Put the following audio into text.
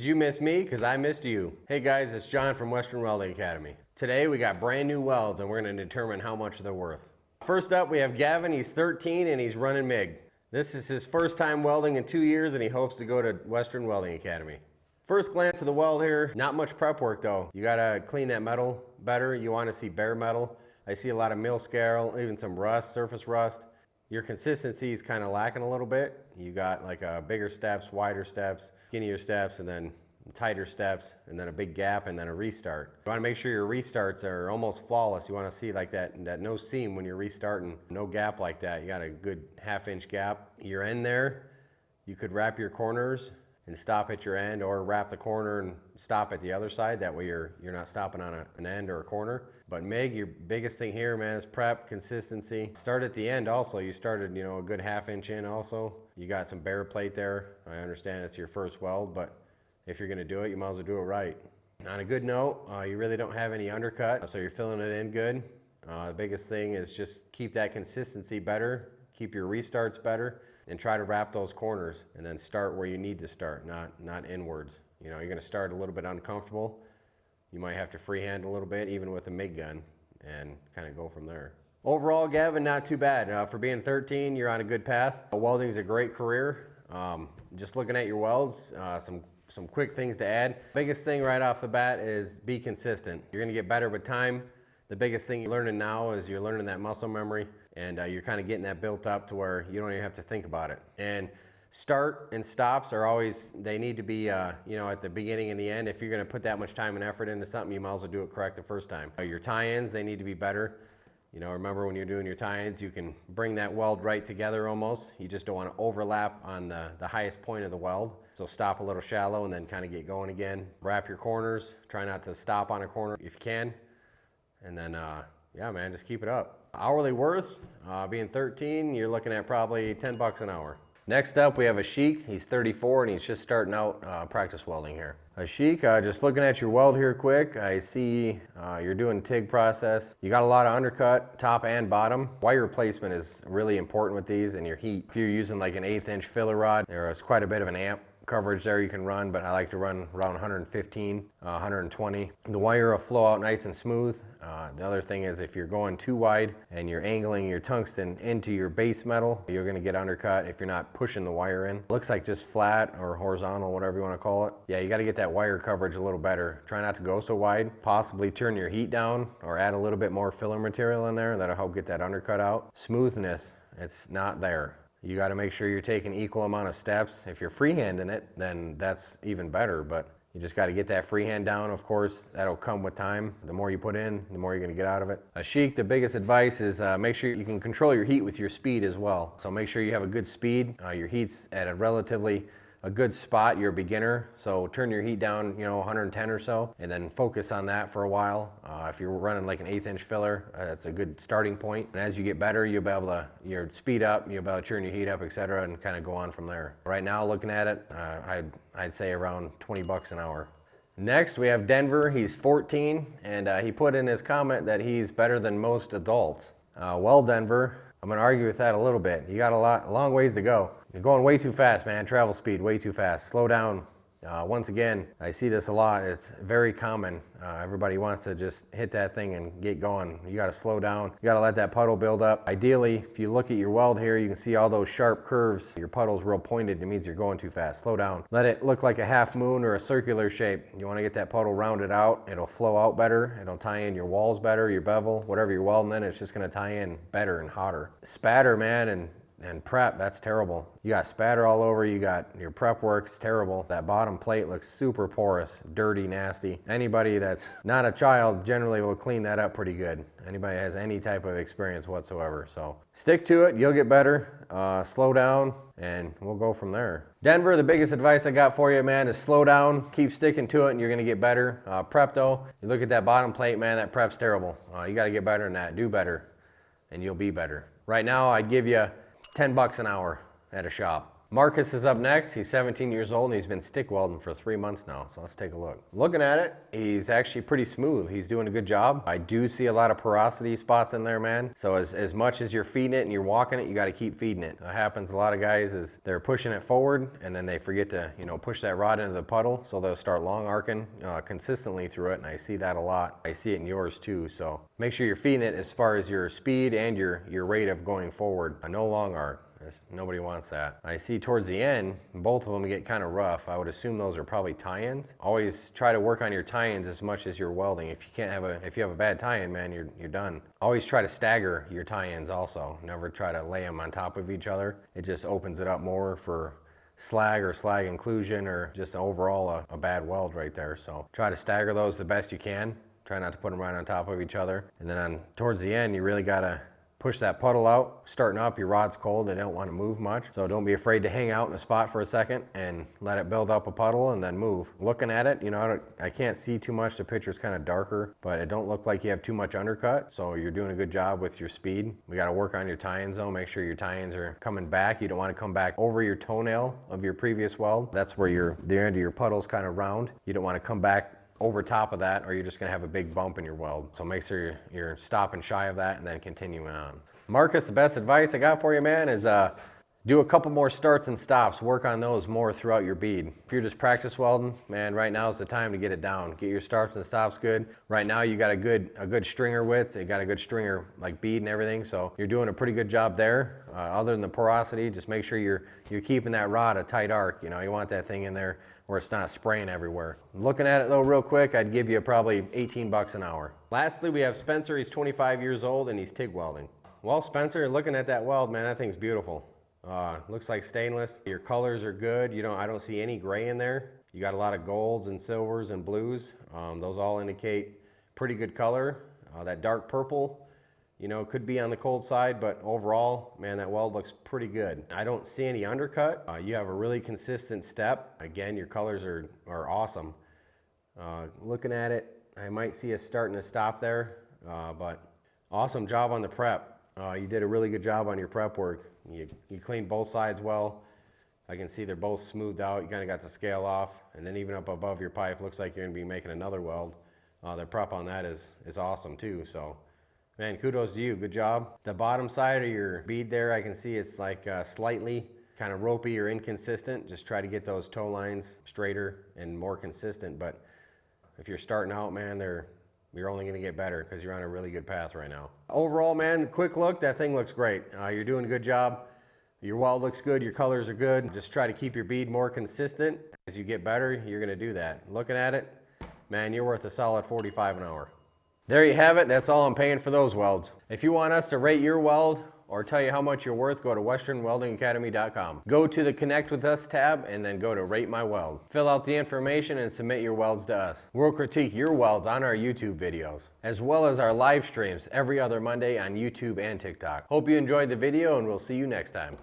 Did you miss me? Because I missed you. Hey guys, it's John from Welding Academy. Today we got brand new welds and we're going to determine how much they're worth. First up we have Gavin. He's 13 and he's running MIG. This is his first time welding in 2 years and he hopes to go to Welding Academy. First glance of the weld here, not much prep work though. You gotta clean that metal better. You want to see bare metal. I see a lot of mill scale, even some rust, surface rust. Your consistency is kind of lacking a little bit. You got like bigger steps, wider steps, skinnier steps, and then tighter steps, and then a big gap, and then a restart. You want to make sure your restarts are almost flawless. You want to see like that no seam when you're restarting, no gap like that. You got a good half-inch gap. Your end there, you could wrap your corners and stop at your end, or wrap the corner and stop at the other side. That way you're not stopping on an end or a corner. But MIG, your biggest thing here, man, is prep, consistency. Start at the end also. You started, a good half-inch in also. You got some bare plate there. I understand it's your first weld, but if you're gonna do it, you might as well do it right. On a good note, you really don't have any undercut, so you're filling it in good. The biggest thing is just keep that consistency better, keep your restarts better, and try to wrap those corners and then start where you need to start, not inwards. You're gonna start a little bit uncomfortable. You might have to freehand a little bit, even with a MIG gun, and kind of go from there. Overall, Gavin, not too bad. For being 13, you're on a good path. Welding is a great career. Just looking at your welds, some quick things to add. Biggest thing right off the bat is be consistent. You're gonna get better with time. The biggest thing you're learning now is you're learning that muscle memory, and you're kind of getting that built up to where you don't even have to think about it. And start and stops are always, they need to be at the beginning and the end. If you're gonna put that much time and effort into something, you might as well do it correct the first time. Your tie-ins, they need to be better. Remember when you're doing your tie-ins, you can bring that weld right together almost. You just don't want to overlap on the highest point of the weld. So stop a little shallow and then kind of get going again. Wrap your corners. Try not to stop on a corner if you can. And then, yeah, man, just keep it up. Hourly worth, being 13, you're looking at probably 10 bucks an hour. Next up, we have Ashik. He's 34 and he's just starting out practice welding here. Ashik, just looking at your weld here quick, I see you're doing TIG process. You got a lot of undercut, top and bottom. Wire placement is really important with these, and your heat. If you're using like an 1/8 inch filler rod, there is quite a bit of an amp coverage there you can run, but I like to run around 115, 120. The wire will flow out nice and smooth. The other thing is if you're going too wide and you're angling your tungsten into your base metal, you're gonna get undercut if you're not pushing the wire in. Looks like just flat or horizontal, whatever you wanna call it. Yeah, you gotta get that wire coverage a little better. Try not to go so wide. Possibly turn your heat down or add a little bit more filler material in there. That'll help get that undercut out. Smoothness, it's not there. You got to make sure you're taking equal amount of steps. If you're freehanding it, then that's even better, but you just got to get that freehand down. Of course, that'll come with time. The more you put in, the more you're going to get out of it. Ashik, the biggest advice is make sure you can control your heat with your speed as well. So make sure you have a good speed. Your heat's at a good spot. You're a beginner, so turn your heat down 110 or so, and then focus on that for a while. If you're running like an 1/8 inch filler, that's a good starting point. And as you get better, you'll be able to speed up, you'll be able to turn your heat up, etc., and kind of go on from there. Right now, looking at it, I'd say around 20 bucks an hour. Next, we have Denver. He's 14, and he put in his comment that he's better than most adults. Well, Denver, I'm going to argue with that a little bit. You got a long ways to go. You're going way too fast, man. Travel speed, way too fast. Slow down. Once again, I see this a lot. It's very common. Everybody wants to just hit that thing and get going. You got to slow down. You got to let that puddle build up. Ideally, if you look at your weld here, you can see all those sharp curves. Your puddle's real pointed. It means you're going too fast. Slow down. Let it look like a half moon or a circular shape. You want to get that puddle rounded out. It'll flow out better. It'll tie in your walls better, your bevel, whatever you're welding in. It's just going to tie in better and hotter. Spatter, man, and prep, that's terrible. You got spatter all over, you got your prep work's terrible. That bottom plate looks super porous, dirty, nasty. Anybody that's not a child generally will clean that up pretty good. Anybody that has any type of experience whatsoever. So stick to it, you'll get better, slow down, and we'll go from there. Denver, the biggest advice I got for you, man, is slow down, keep sticking to it, and you're gonna get better. Prep though, you look at that bottom plate, man, that prep's terrible. You gotta get better than that, do better, and you'll be better. Right now, I'd give you 10 bucks an hour at a shop. Marcus is up next. He's 17 years old and he's been stick welding for 3 months now. So let's take a look. Looking at it, he's actually pretty smooth. He's doing a good job. I do see a lot of porosity spots in there, man. So as much as you're feeding it and you're walking it, you got to keep feeding it. What happens a lot of guys is they're pushing it forward and then they forget to, push that rod into the puddle. So they'll start long arcing consistently through it. And I see that a lot. I see it in yours too. So make sure you're feeding it as far as your speed and your rate of going forward. No long arc. Nobody wants that. I see towards the end, both of them get kind of rough. I would assume those are probably tie-ins. Always try to work on your tie-ins as much as you're welding. If you have a bad tie-in, man, you're done. Always try to stagger your tie-ins also. Never try to lay them on top of each other. It just opens it up more for slag or slag inclusion or just overall a bad weld right there. So try to stagger those the best you can. Try not to put them right on top of each other. And then towards the end, you really gotta push that puddle out. Starting up, your rod's cold, they don't want to move much. So don't be afraid to hang out in a spot for a second and let it build up a puddle and then move. Looking at it, I can't see too much. The picture's kind of darker, but it don't look like you have too much undercut. So you're doing a good job with your speed. We got to work on your tie-ins though. Make sure your tie-ins are coming back. You don't want to come back over your toenail of your previous weld. That's where the end of your puddle's kind of round. You don't want to come back over top of that or you're just gonna have a big bump in your weld. So make sure you're stopping shy of that and then continuing on. Marcus, the best advice I got for you, man, is do a couple more starts and stops. Work on those more throughout your bead. If you're just practice welding, man, right now is the time to get it down. Get your starts and stops good. Right now you got a good stringer width. You got a good stringer like bead and everything. So you're doing a pretty good job there. Other than the porosity, just make sure you're keeping that rod a tight arc. You want that thing in there where it's not spraying everywhere. Looking at it though real quick, I'd give you probably 18 bucks an hour. Lastly, we have Spencer. He's 25 years old and he's TIG welding. Well, Spencer, looking at that weld, man, that thing's beautiful. Looks like stainless. Your colors are good. I don't see any gray in there. You got a lot of golds and silvers and blues. Those all indicate pretty good color. That dark purple, could be on the cold side, but overall, man, that weld looks pretty good. I don't see any undercut. You have a really consistent step. Again, your colors are awesome. Looking at it, I might see us starting to stop there, but awesome job on the prep. You did a really good job on your prep work. You cleaned both sides well. I can see they're both smoothed out. You kind of got the scale off, and then even up above your pipe, looks like you're gonna be making another weld. The prep on that is awesome too. So, man, kudos to you. Good job. The bottom side of your bead there, I can see it's like slightly kind of ropey or inconsistent. Just try to get those toe lines straighter and more consistent. But if you're starting out, man, you're only going to get better because you're on a really good path right now. Overall, man, quick look, that thing looks great. You're doing a good job. Your weld looks good, your colors are good. Just try to keep your bead more consistent. As you get better, you're going to do that. Looking at it, man, you're worth a solid $45 an hour. There you have it. That's all I'm paying for those welds. If you want us to rate your weld or tell you how much you're worth, go to westernweldingacademy.com. Go to the Connect With Us tab and then go to Rate My Weld. Fill out the information and submit your welds to us. We'll critique your welds on our YouTube videos, as well as our live streams every other Monday on YouTube and TikTok. Hope you enjoyed the video and we'll see you next time.